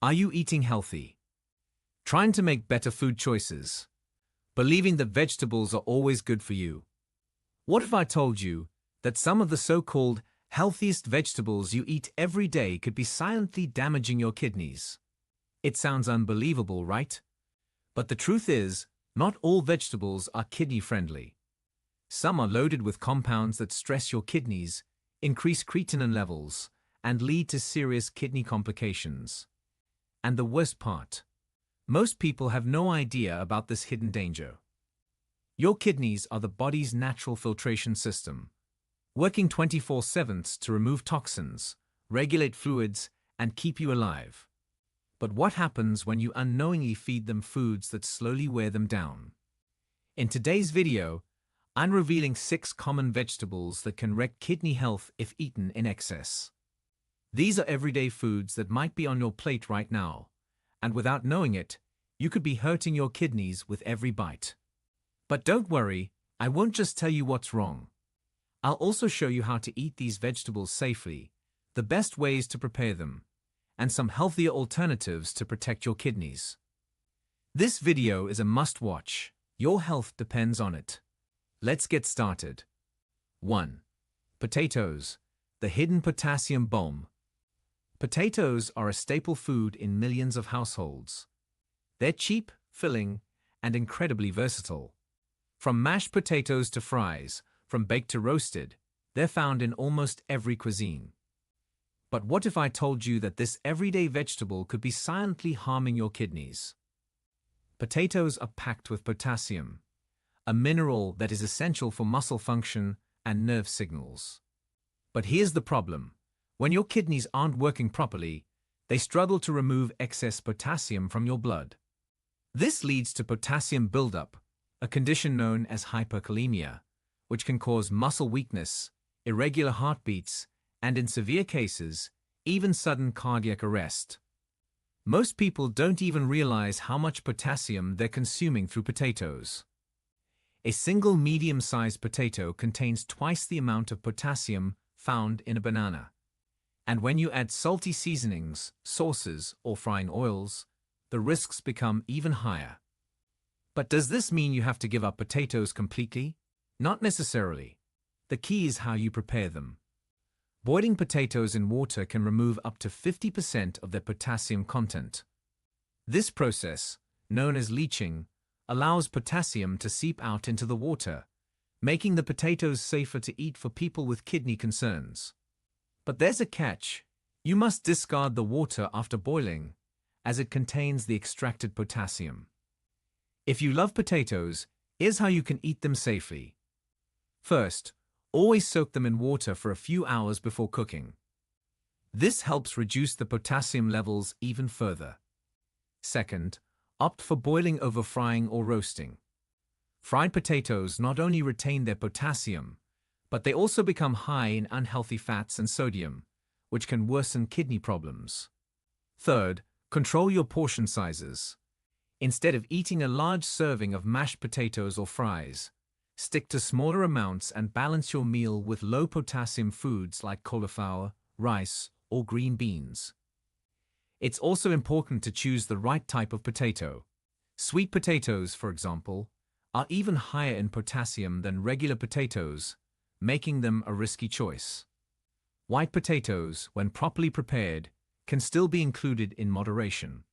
Are you eating healthy? Trying to make better food choices? Believing that vegetables are always good for you? What if I told you that some of the so-called healthiest vegetables you eat every day could be silently damaging your kidneys? It sounds unbelievable, right? But the truth is, not all vegetables are kidney-friendly. Some are loaded with compounds that stress your kidneys, increase creatinine levels, and lead to serious kidney complications. And the worst part, most people have no idea about this hidden danger. Your kidneys are the body's natural filtration system, working 24/7 to remove toxins, regulate fluids, and keep you alive. But what happens when you unknowingly feed them foods that slowly wear them down? In today's video, I'm revealing 6 common vegetables that can wreck kidney health if eaten in excess. These are everyday foods that might be on your plate right now, and without knowing it, you could be hurting your kidneys with every bite. But don't worry, I won't just tell you what's wrong. I'll also show you how to eat these vegetables safely, the best ways to prepare them, and some healthier alternatives to protect your kidneys. This video is a must-watch. Your health depends on it. Let's get started. 1. Potatoes, the hidden potassium bomb. Potatoes are a staple food in millions of households. They're cheap, filling, and incredibly versatile. From mashed potatoes to fries, from baked to roasted, they're found in almost every cuisine. But what if I told you that this everyday vegetable could be silently harming your kidneys? Potatoes are packed with potassium, a mineral that is essential for muscle function and nerve signals. But here's the problem. When your kidneys aren't working properly, they struggle to remove excess potassium from your blood. This leads to potassium buildup, a condition known as hyperkalemia, which can cause muscle weakness, irregular heartbeats, and in severe cases, even sudden cardiac arrest. Most people don't even realize how much potassium they're consuming through potatoes. A single medium-sized potato contains twice the amount of potassium found in a banana. And when you add salty seasonings, sauces, or frying oils, the risks become even higher. But does this mean you have to give up potatoes completely? Not necessarily. The key is how you prepare them. Boiling potatoes in water can remove up to 50% of their potassium content. This process, known as leaching, allows potassium to seep out into the water, making the potatoes safer to eat for people with kidney concerns. But there's a catch. You must discard the water after boiling, as it contains the extracted potassium. If you love potatoes, here's how you can eat them safely. First, always soak them in water for a few hours before cooking. This helps reduce the potassium levels even further. Second, opt for boiling over frying or roasting. Fried potatoes not only retain their potassium, but they also become high in unhealthy fats and sodium, which can worsen kidney problems. Third, control your portion sizes. Instead of eating a large serving of mashed potatoes or fries, stick to smaller amounts and balance your meal with low-potassium foods like cauliflower, rice, or green beans. It's also important to choose the right type of potato. Sweet potatoes, for example, are even higher in potassium than regular potatoes, making them a risky choice. White potatoes, when properly prepared, can still be included in moderation.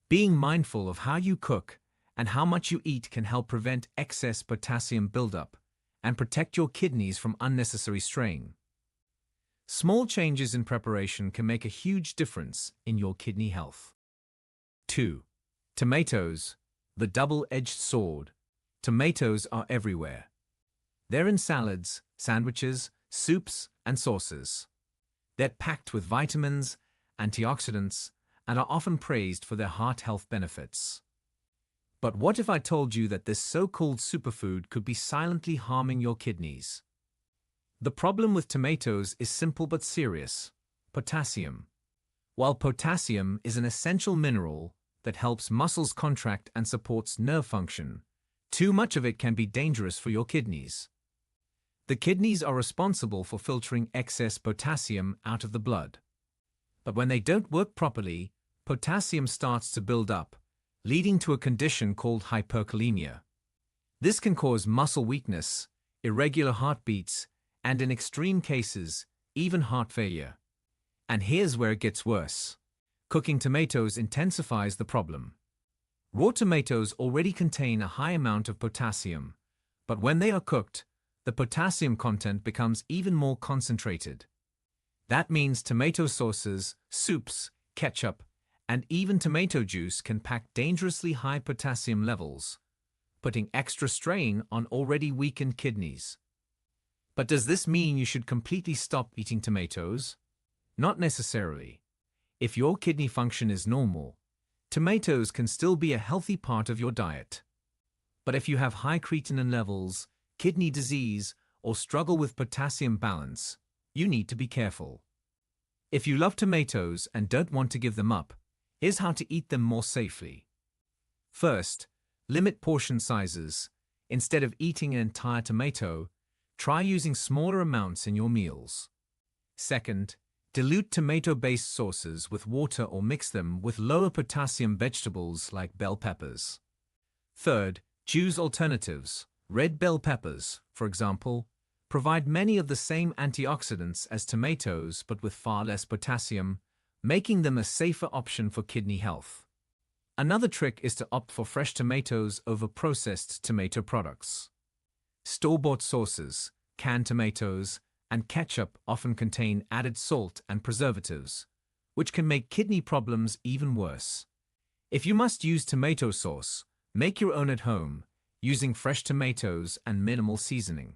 Being mindful of how you cook and how much you eat can help prevent excess potassium buildup and protect your kidneys from unnecessary strain. Small changes in preparation can make a huge difference in your kidney health. 2. Tomatoes, the double-edged sword. Tomatoes are everywhere. They're in salads, sandwiches, soups, and sauces. They're packed with vitamins, antioxidants, and are often praised for their heart health benefits. But what if I told you that this so-called superfood could be silently harming your kidneys? The problem with tomatoes is simple but serious: potassium. While potassium is an essential mineral that helps muscles contract and supports nerve function, too much of it can be dangerous for your kidneys. The kidneys are responsible for filtering excess potassium out of the blood. But when they don't work properly, potassium starts to build up, leading to a condition called hyperkalemia. This can cause muscle weakness, irregular heartbeats, and in extreme cases, even heart failure. And here's where it gets worse. Cooking tomatoes intensifies the problem. Raw tomatoes already contain a high amount of potassium, but when they are cooked, the potassium content becomes even more concentrated. That means tomato sauces, soups, ketchup, and even tomato juice can pack dangerously high potassium levels, putting extra strain on already weakened kidneys. But does this mean you should completely stop eating tomatoes? Not necessarily. If your kidney function is normal, tomatoes can still be a healthy part of your diet. But if you have high creatinine levels, kidney disease, or struggle with potassium balance, you need to be careful. If you love tomatoes and don't want to give them up, here's how to eat them more safely. First, limit portion sizes. Instead of eating an entire tomato, try using smaller amounts in your meals. Second, dilute tomato-based sauces with water or mix them with lower potassium vegetables like bell peppers. Third, choose alternatives. Red bell peppers, for example, provide many of the same antioxidants as tomatoes but with far less potassium, making them a safer option for kidney health. Another trick is to opt for fresh tomatoes over processed tomato products. Store-bought sauces, canned tomatoes, and ketchup often contain added salt and preservatives, which can make kidney problems even worse. If you must use tomato sauce, make your own at home, using fresh tomatoes and minimal seasoning.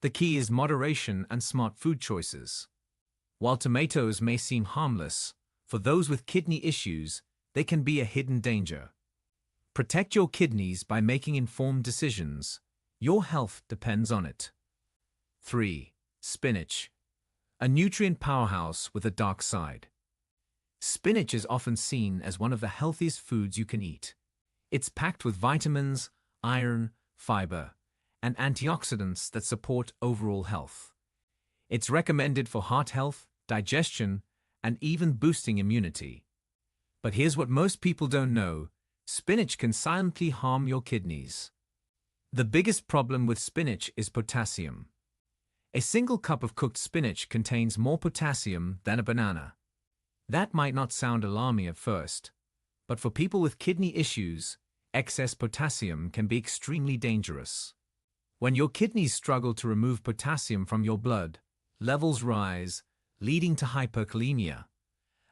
The key is moderation and smart food choices. While tomatoes may seem harmless, for those with kidney issues, they can be a hidden danger. Protect your kidneys by making informed decisions. Your health depends on it. 3. Spinach. A nutrient powerhouse with a dark side. Spinach is often seen as one of the healthiest foods you can eat. It's packed with vitamins, iron, fiber, and antioxidants that support overall health. It's recommended for heart health, digestion, and even boosting immunity. But here's what most people don't know: spinach can silently harm your kidneys. The biggest problem with spinach is potassium. A single cup of cooked spinach contains more potassium than a banana. That might not sound alarming at first, but for people with kidney issues, excess potassium can be extremely dangerous. When your kidneys struggle to remove potassium from your blood, levels rise, leading to hyperkalemia,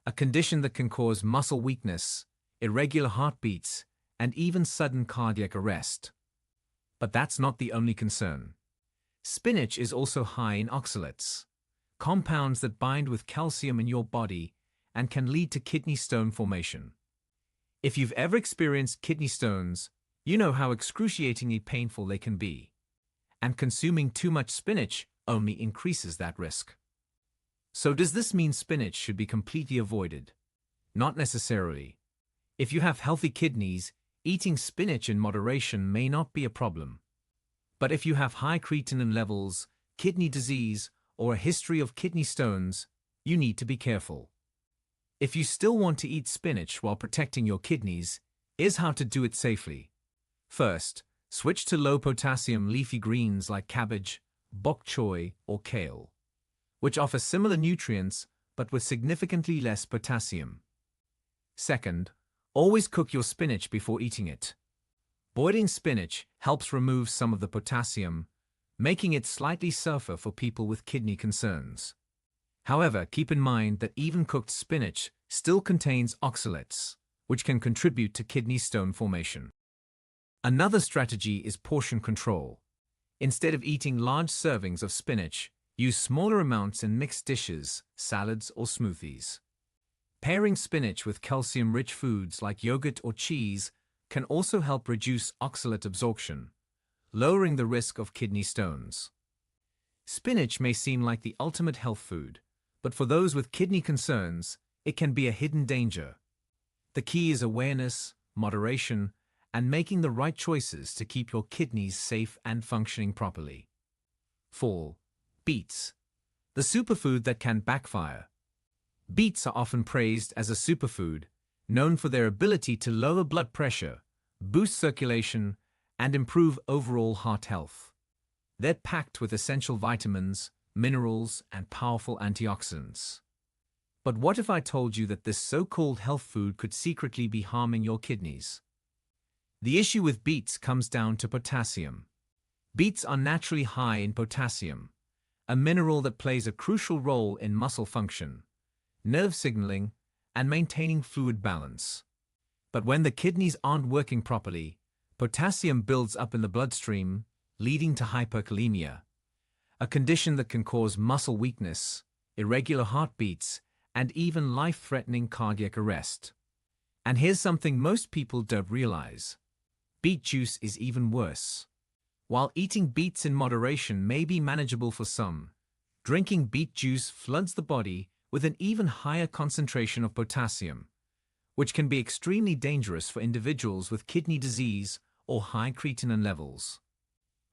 a condition that can cause muscle weakness, irregular heartbeats, and even sudden cardiac arrest. But that's not the only concern. Spinach is also high in oxalates, compounds that bind with calcium in your body and can lead to kidney stone formation. If you've ever experienced kidney stones, you know how excruciatingly painful they can be. And consuming too much spinach only increases that risk. So does this mean spinach should be completely avoided? Not necessarily. If you have healthy kidneys, eating spinach in moderation may not be a problem. But if you have high creatinine levels, kidney disease, or a history of kidney stones, you need to be careful. If you still want to eat spinach while protecting your kidneys, here's how to do it safely. First, switch to low-potassium leafy greens like cabbage, bok choy, or kale, which offer similar nutrients but with significantly less potassium. Second, always cook your spinach before eating it. Boiling spinach helps remove some of the potassium, making it slightly safer for people with kidney concerns. However, keep in mind that even cooked spinach still contains oxalates, which can contribute to kidney stone formation. Another strategy is portion control. Instead of eating large servings of spinach, use smaller amounts in mixed dishes, salads, or smoothies. Pairing spinach with calcium-rich foods like yogurt or cheese can also help reduce oxalate absorption, lowering the risk of kidney stones. Spinach may seem like the ultimate health food, but for those with kidney concerns, it can be a hidden danger. The key is awareness, moderation, and making the right choices to keep your kidneys safe and functioning properly. 4. Beets. The superfood that can backfire. Beets are often praised as a superfood, known for their ability to lower blood pressure, boost circulation, and improve overall heart health. They're packed with essential vitamins, minerals, and powerful antioxidants. But what if I told you that this so-called health food could secretly be harming your kidneys? The issue with beets comes down to potassium. Beets are naturally high in potassium, a mineral that plays a crucial role in muscle function, nerve signaling, and maintaining fluid balance. But when the kidneys aren't working properly, potassium builds up in the bloodstream, leading to hyperkalemia, a condition that can cause muscle weakness, irregular heartbeats, and even life-threatening cardiac arrest. And here's something most people don't realize. Beet juice is even worse. While eating beets in moderation may be manageable for some, drinking beet juice floods the body with an even higher concentration of potassium, which can be extremely dangerous for individuals with kidney disease or high creatinine levels.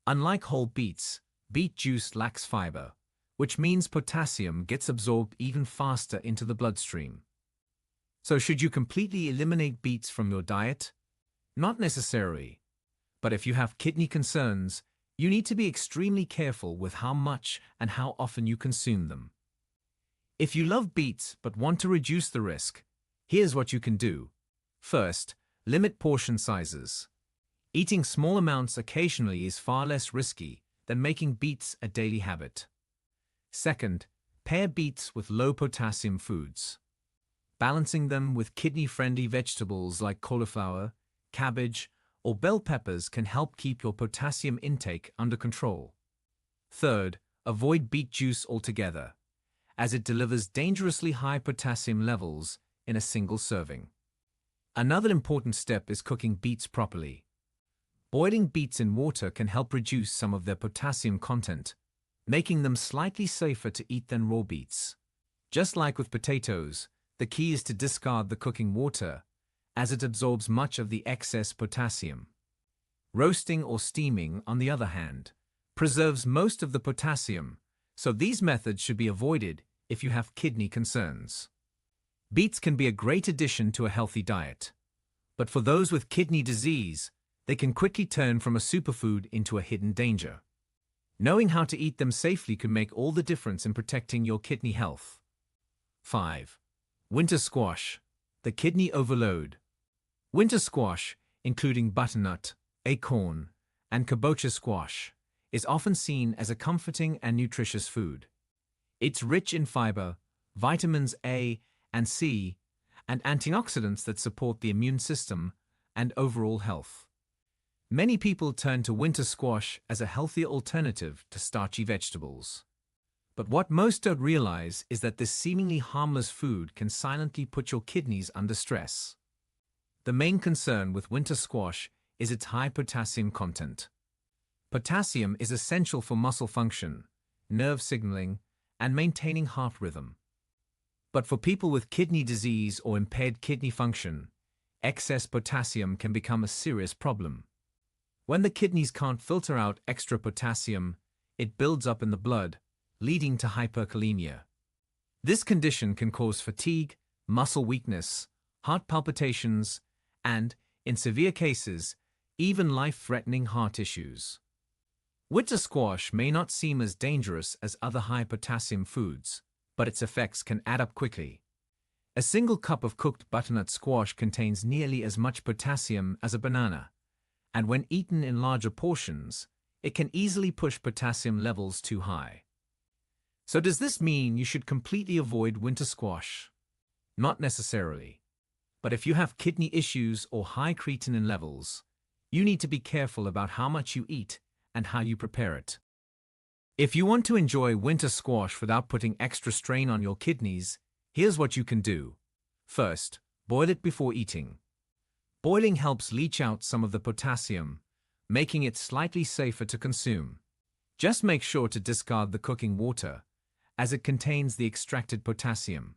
Unlike whole beets, beet juice lacks fiber, which means potassium gets absorbed even faster into the bloodstream. So should you completely eliminate beets from your diet? Not necessarily. But if you have kidney concerns, you need to be extremely careful with how much and how often you consume them. If you love beets but want to reduce the risk, here's what you can do. First, limit portion sizes. Eating small amounts occasionally is far less risky than making beets a daily habit. Second, pair beets with low-potassium foods. Balancing them with kidney-friendly vegetables like cauliflower, cabbage, or bell peppers can help keep your potassium intake under control. Third, avoid beet juice altogether, as it delivers dangerously high potassium levels in a single serving. Another important step is cooking beets properly. Boiling beets in water can help reduce some of their potassium content, making them slightly safer to eat than raw beets. Just like with potatoes, the key is to discard the cooking water, as it absorbs much of the excess potassium. Roasting or steaming, on the other hand, preserves most of the potassium, so these methods should be avoided if you have kidney concerns. Beets can be a great addition to a healthy diet, but for those with kidney disease, they can quickly turn from a superfood into a hidden danger. Knowing how to eat them safely can make all the difference in protecting your kidney health. 5. Winter squash, the kidney overload. Winter squash, including butternut, acorn, and kabocha squash, is often seen as a comforting and nutritious food. It's rich in fiber, vitamins A and C, and antioxidants that support the immune system and overall health. Many people turn to winter squash as a healthier alternative to starchy vegetables. But what most don't realize is that this seemingly harmless food can silently put your kidneys under stress. The main concern with winter squash is its high potassium content. Potassium is essential for muscle function, nerve signaling, and maintaining heart rhythm. But for people with kidney disease or impaired kidney function, excess potassium can become a serious problem. When the kidneys can't filter out extra potassium, it builds up in the blood, leading to hyperkalemia. This condition can cause fatigue, muscle weakness, heart palpitations, and, in severe cases, even life-threatening heart issues. Winter squash may not seem as dangerous as other high-potassium foods, but its effects can add up quickly. A single cup of cooked butternut squash contains nearly as much potassium as a banana, and when eaten in larger portions, it can easily push potassium levels too high. So does this mean you should completely avoid winter squash? Not necessarily. But if you have kidney issues or high creatinine levels, you need to be careful about how much you eat and how you prepare it. If you want to enjoy winter squash without putting extra strain on your kidneys, here's what you can do. First, boil it before eating. Boiling helps leach out some of the potassium, making it slightly safer to consume. Just make sure to discard the cooking water, as it contains the extracted potassium.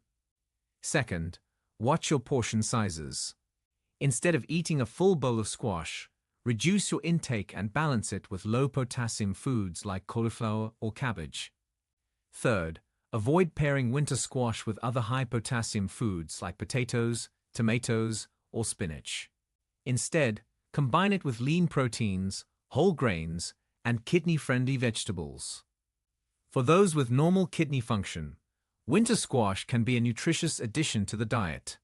Second, watch your portion sizes. Instead of eating a full bowl of squash, reduce your intake and balance it with low-potassium foods like cauliflower or cabbage. Third, Avoid pairing winter squash with other high-potassium foods like potatoes, tomatoes, or spinach. Instead, combine it with lean proteins, whole grains, and kidney-friendly vegetables. For those with normal kidney function, winter squash can be a nutritious addition to the diet.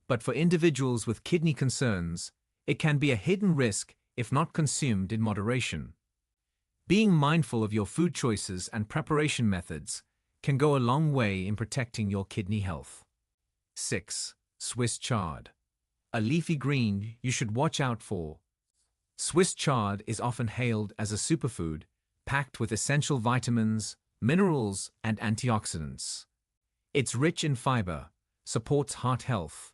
But for individuals with kidney concerns, it can be a hidden risk if not consumed in moderation. Being mindful of your food choices and preparation methods can go a long way in protecting your kidney health. 6. Swiss chard. A leafy green you should watch out for. Swiss chard is often hailed as a superfood, packed with essential vitamins, minerals, and antioxidants. It's rich in fiber, supports heart health,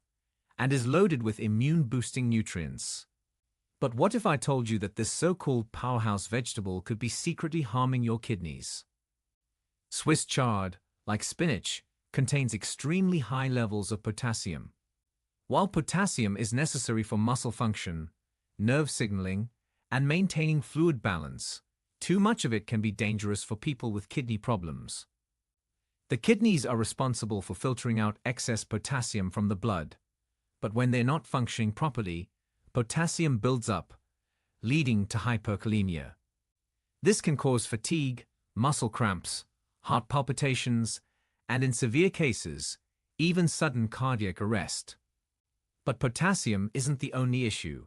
and is loaded with immune-boosting nutrients. But what if I told you that this so-called powerhouse vegetable could be secretly harming your kidneys? Swiss chard, like spinach, contains extremely high levels of potassium. While potassium is necessary for muscle function, nerve signaling, and maintaining fluid balance, too much of it can be dangerous for people with kidney problems. The kidneys are responsible for filtering out excess potassium from the blood, but when they're not functioning properly, potassium builds up, leading to hyperkalemia. This can cause fatigue, muscle cramps, heart palpitations, and in severe cases, even sudden cardiac arrest. But potassium isn't the only issue.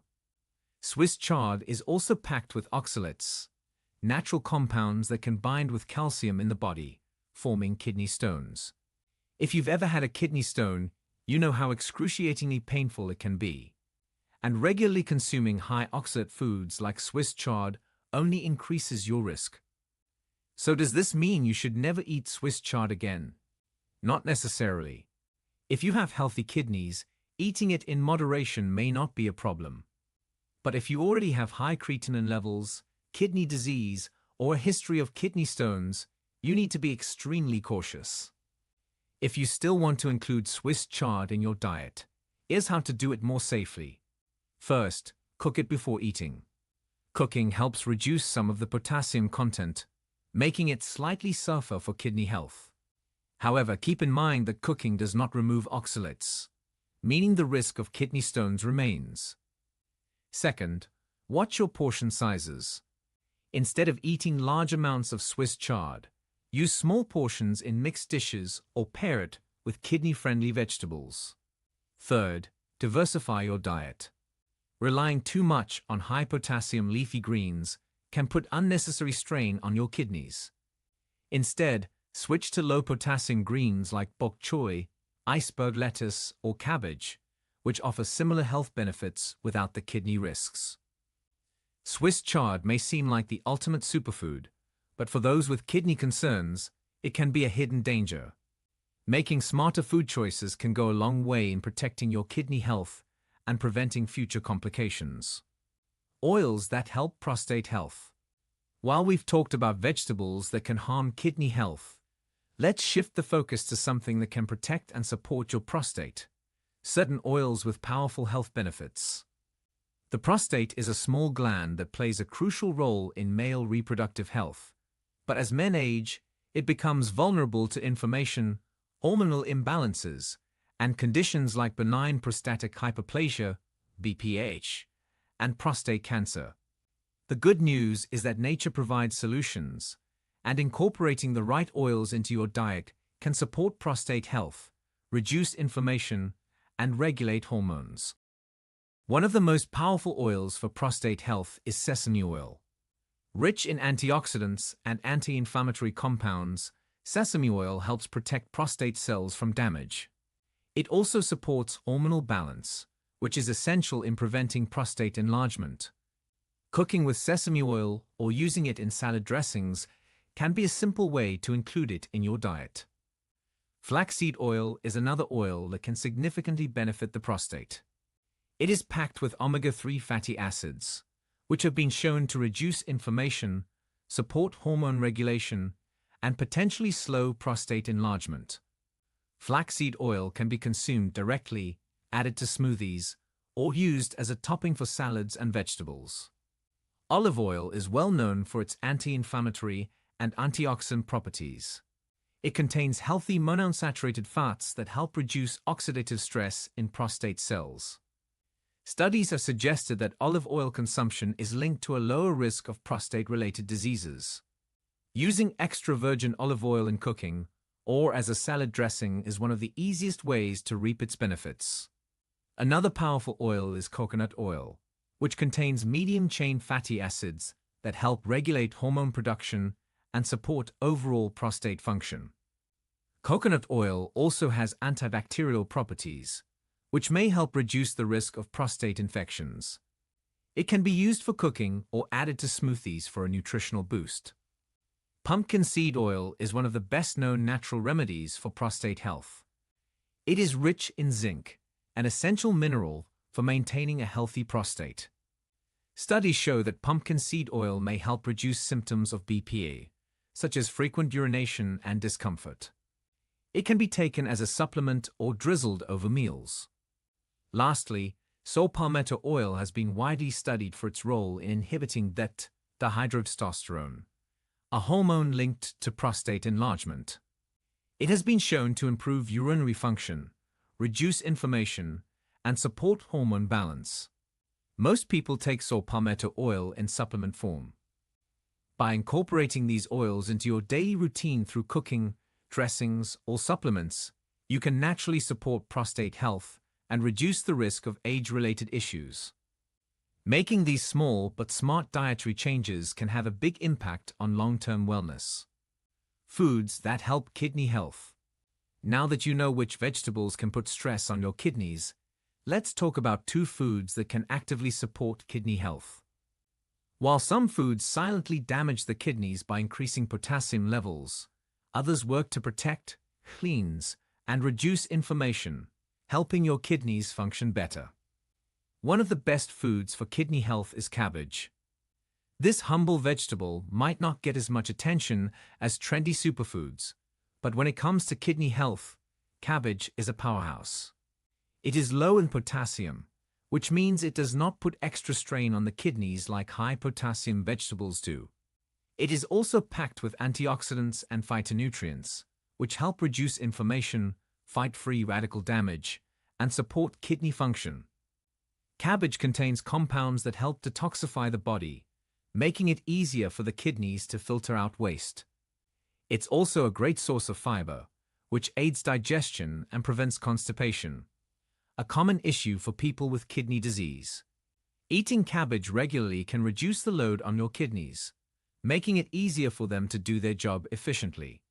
Swiss chard is also packed with oxalates, natural compounds that can bind with calcium in the body, forming kidney stones. If you've ever had a kidney stone, you know how excruciatingly painful it can be. And regularly consuming high oxalate foods like Swiss chard only increases your risk. So does this mean you should never eat Swiss chard again? Not necessarily. If you have healthy kidneys, eating it in moderation may not be a problem. But if you already have high creatinine levels, kidney disease, or a history of kidney stones, you need to be extremely cautious. If you still want to include Swiss chard in your diet, here's how to do it more safely. First, cook it before eating. Cooking helps reduce some of the potassium content, making it slightly safer for kidney health. However, keep in mind that cooking does not remove oxalates, meaning the risk of kidney stones remains. Second, watch your portion sizes. Instead of eating large amounts of Swiss chard, use small portions in mixed dishes or pair it with kidney-friendly vegetables. Third, diversify your diet. Relying too much on high-potassium leafy greens can put unnecessary strain on your kidneys. Instead, switch to low-potassium greens like bok choy, iceberg lettuce, or cabbage, which offer similar health benefits without the kidney risks. Swiss chard may seem like the ultimate superfood, but for those with kidney concerns, it can be a hidden danger. Making smarter food choices can go a long way in protecting your kidney health and preventing future complications. Oils that help prostate health. While we've talked about vegetables that can harm kidney health, let's shift the focus to something that can protect and support your prostate. Certain oils with powerful health benefits. The prostate is a small gland that plays a crucial role in male reproductive health, but as men age, it becomes vulnerable to inflammation, hormonal imbalances, and conditions like benign prostatic hyperplasia, BPH, and prostate cancer. The good news is that nature provides solutions, and incorporating the right oils into your diet can support prostate health, reduce inflammation, and regulate hormones. One of the most powerful oils for prostate health is sesame oil. Rich in antioxidants and anti-inflammatory compounds, sesame oil helps protect prostate cells from damage. It also supports hormonal balance, which is essential in preventing prostate enlargement. Cooking with sesame oil or using it in salad dressings can be a simple way to include it in your diet. Flaxseed oil is another oil that can significantly benefit the prostate. It is packed with omega-3 fatty acids, which have been shown to reduce inflammation, support hormone regulation, and potentially slow prostate enlargement. Flaxseed oil can be consumed directly, added to smoothies, or used as a topping for salads and vegetables. Olive oil is well known for its anti-inflammatory and antioxidant properties. It contains healthy monounsaturated fats that help reduce oxidative stress in prostate cells. Studies have suggested that olive oil consumption is linked to a lower risk of prostate-related diseases. Using extra virgin olive oil in cooking or as a salad dressing is one of the easiest ways to reap its benefits. Another powerful oil is coconut oil, which contains medium-chain fatty acids that help regulate hormone production and support overall prostate function. Coconut oil also has antibacterial properties, which may help reduce the risk of prostate infections. It can be used for cooking or added to smoothies for a nutritional boost. Pumpkin seed oil is one of the best-known natural remedies for prostate health. It is rich in zinc, an essential mineral for maintaining a healthy prostate. Studies show that pumpkin seed oil may help reduce symptoms of BPA, such as frequent urination and discomfort. It can be taken as a supplement or drizzled over meals. Lastly, saw palmetto oil has been widely studied for its role in inhibiting dihydrotestosterone, a hormone linked to prostate enlargement. It has been shown to improve urinary function, reduce inflammation, and support hormone balance. Most people take saw palmetto oil in supplement form. By incorporating these oils into your daily routine through cooking, dressings, or supplements, you can naturally support prostate health and reduce the risk of age-related issues. Making these small but smart dietary changes can have a big impact on long-term wellness. Foods that help kidney health. Now that you know which vegetables can put stress on your kidneys, let's talk about 2 foods that can actively support kidney health. While some foods silently damage the kidneys by increasing potassium levels, others work to protect, cleanse, and reduce inflammation, helping your kidneys function better. One of the best foods for kidney health is cabbage. This humble vegetable might not get as much attention as trendy superfoods, but when it comes to kidney health, cabbage is a powerhouse. It is low in potassium, which means it does not put extra strain on the kidneys like high-potassium vegetables do. It is also packed with antioxidants and phytonutrients, which help reduce inflammation, fight free radical damage, and support kidney function. Cabbage contains compounds that help detoxify the body, making it easier for the kidneys to filter out waste. It's also a great source of fiber, which aids digestion and prevents constipation, a common issue for people with kidney disease. Eating cabbage regularly can reduce the load on your kidneys, making it easier for them to do their job efficiently.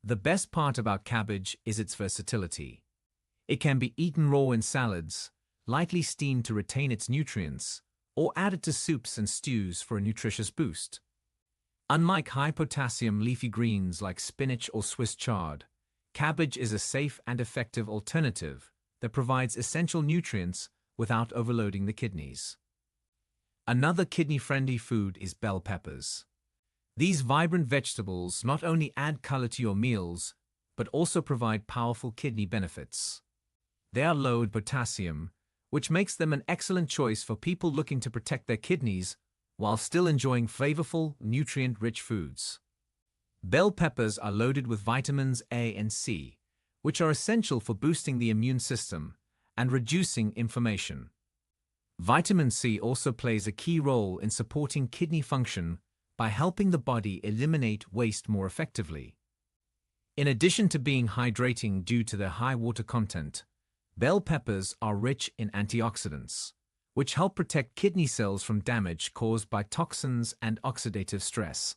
The best part about cabbage is its versatility. It can be eaten raw in salads, lightly steamed to retain its nutrients, or added to soups and stews for a nutritious boost. Unlike high-potassium leafy greens like spinach or Swiss chard, cabbage is a safe and effective alternative that provides essential nutrients without overloading the kidneys. Another kidney-friendly food is bell peppers. These vibrant vegetables not only add color to your meals, but also provide powerful kidney benefits. They are low in potassium, which makes them an excellent choice for people looking to protect their kidneys while still enjoying flavorful, nutrient-rich foods. Bell peppers are loaded with vitamins A and C, which are essential for boosting the immune system and reducing inflammation. Vitamin C also plays a key role in supporting kidney function by helping the body eliminate waste more effectively. In addition to being hydrating due to their high water content, bell peppers are rich in antioxidants, which help protect kidney cells from damage caused by toxins and oxidative stress.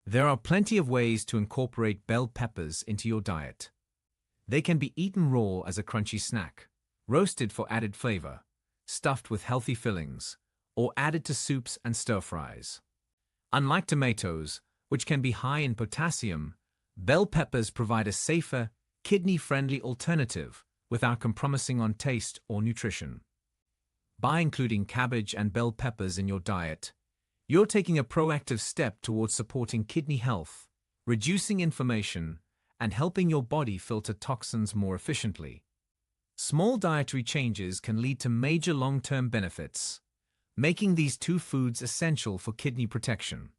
There are plenty of ways to incorporate bell peppers into your diet. They can be eaten raw as a crunchy snack, roasted for added flavor, stuffed with healthy fillings, or added to soups and stir-fries. Unlike tomatoes, which can be high in potassium, bell peppers provide a safer, kidney-friendly alternative without compromising on taste or nutrition. By including cabbage and bell peppers in your diet, you're taking a proactive step towards supporting kidney health, reducing inflammation, and helping your body filter toxins more efficiently. Small dietary changes can lead to major long-term benefits, making these 2 foods essential for kidney protection.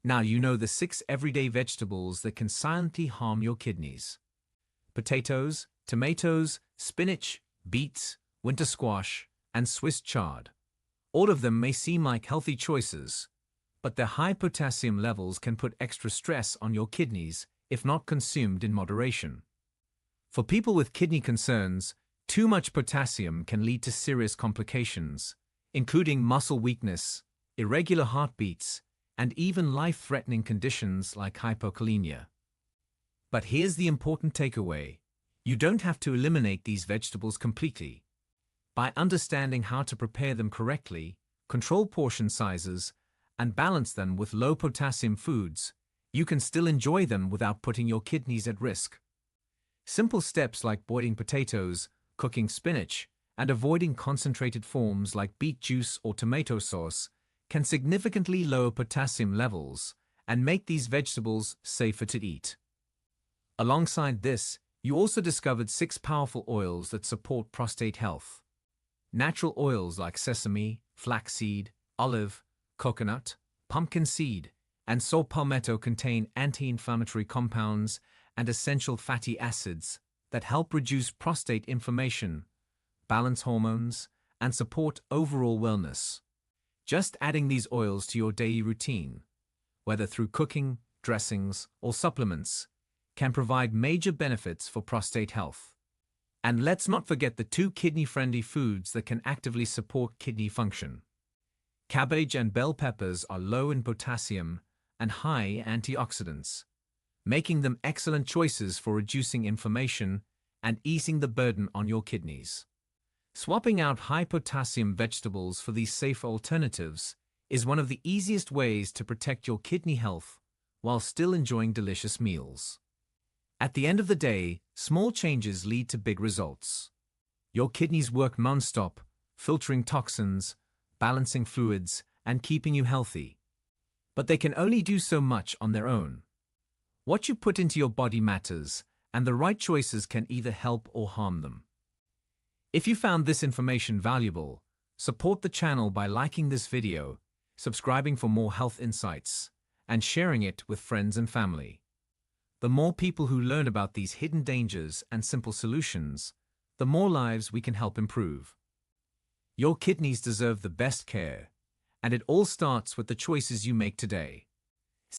Now you know the 6 everyday vegetables that can silently harm your kidneys. Potatoes, tomatoes, spinach, beets, winter squash, and Swiss chard. All of them may seem like healthy choices, but their high potassium levels can put extra stress on your kidneys if not consumed in moderation. For people with kidney concerns, too much potassium can lead to serious complications, including muscle weakness, irregular heartbeats, and even life-threatening conditions like hypokalemia. But here's the important takeaway. You don't have to eliminate these vegetables completely. By understanding how to prepare them correctly, control portion sizes, and balance them with low-potassium foods, you can still enjoy them without putting your kidneys at risk. Simple steps like boiling potatoes, cooking spinach, and avoiding concentrated forms like beet juice or tomato sauce can significantly lower potassium levels and make these vegetables safer to eat. Alongside this, you also discovered 6 powerful oils that support prostate health. Natural oils like sesame, flaxseed, olive, coconut, pumpkin seed, and saw palmetto contain anti-inflammatory compounds and essential fatty acids that help reduce prostate inflammation, balance hormones, and support overall wellness. Just adding these oils to your daily routine, whether through cooking, dressings, or supplements, can provide major benefits for prostate health. And let's not forget the 2 kidney-friendly foods that can actively support kidney function. Cabbage and bell peppers are low in potassium and high in antioxidants, making them excellent choices for reducing inflammation and easing the burden on your kidneys. Swapping out high-potassium vegetables for these safer alternatives is one of the easiest ways to protect your kidney health while still enjoying delicious meals. At the end of the day, small changes lead to big results. Your kidneys work non-stop, filtering toxins, balancing fluids, and keeping you healthy. But they can only do so much on their own. What you put into your body matters, and the right choices can either help or harm them. If you found this information valuable, support the channel by liking this video, subscribing for more health insights, and sharing it with friends and family. The more people who learn about these hidden dangers and simple solutions, the more lives we can help improve. Your kidneys deserve the best care, and it all starts with the choices you make today.